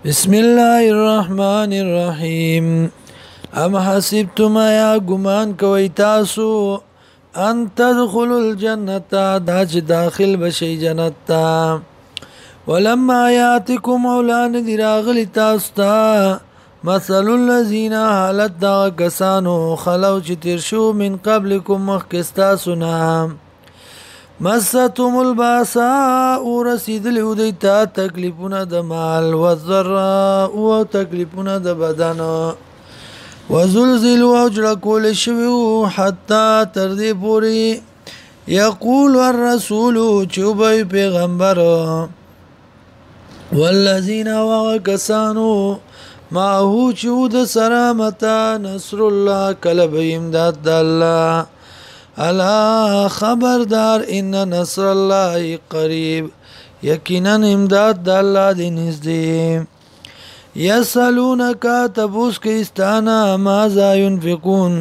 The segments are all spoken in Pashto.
بسم الله الرحمن الرحيم ام حسبتم يا گمان کوي تاسو ان تدخلوا الجنه دا چې داخل بشي جنت ته ولما ياتكم اولان دراغل تاسو ته مثل الذين حالت دا کسانو خلو چې تیر شو من قبلكم مخکستا سنا مستهم الباساء ورسیدل ودیتا تکلیفونه د مال والضراء او تکلیفونه د بدن وزلزلوا اجر کول شوی حتا تر دې پوری یقول الرسول چوبای پیغمبر والذین وکسانو معه چود سلامتا نصر الله کلب امداد د الله الا خبردار ان نصر الله قریب یقینا امداد د الله دی نږدې یسالونک تبوس کیستانا ماذا ينفقون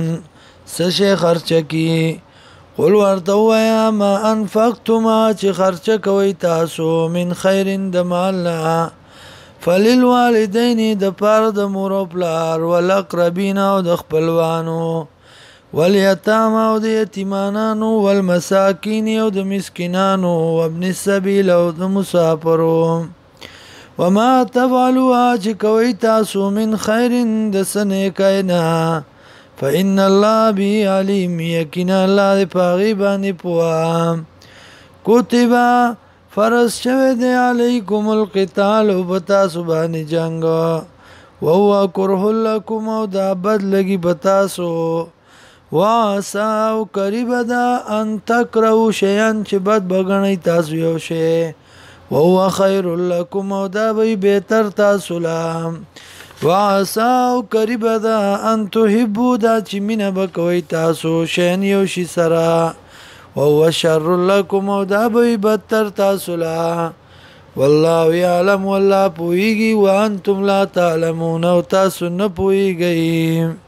سشي خرچ کی قل ورته وایا ما انفقتم چې خرچ کوي تاسو من خیر د مال فللوالدین د پاره د مور او پلار والاقربین او د خپلوانو والیتام او د یتیمانانو والمساکین او د مسکینانو وابن السبیل او د مسافرو وما تفعلوا چې کوي تاسو من خیر د سنه کینا فإن الله به علیم یقینا الله پاغي باندې پوها کتب فرض شوه دی علیکم القتال وبتا سبحان جنگ وهو كره لكم او دا بد لګي بتاسو واساو قریب دا ان تکرهو شیان چې بد بغنی تاسو یو شی وهو خیر لكم او دا به بهتر تاسو لام واساو قریب دا ان تحبو دا چې مینه بکوي تاسو شین یو شی سره وهو شر لكم او دا به بدتر تاسو لا والله يعلم والله پويږي وانتم لا تعلمون او تاسو نه پويږئ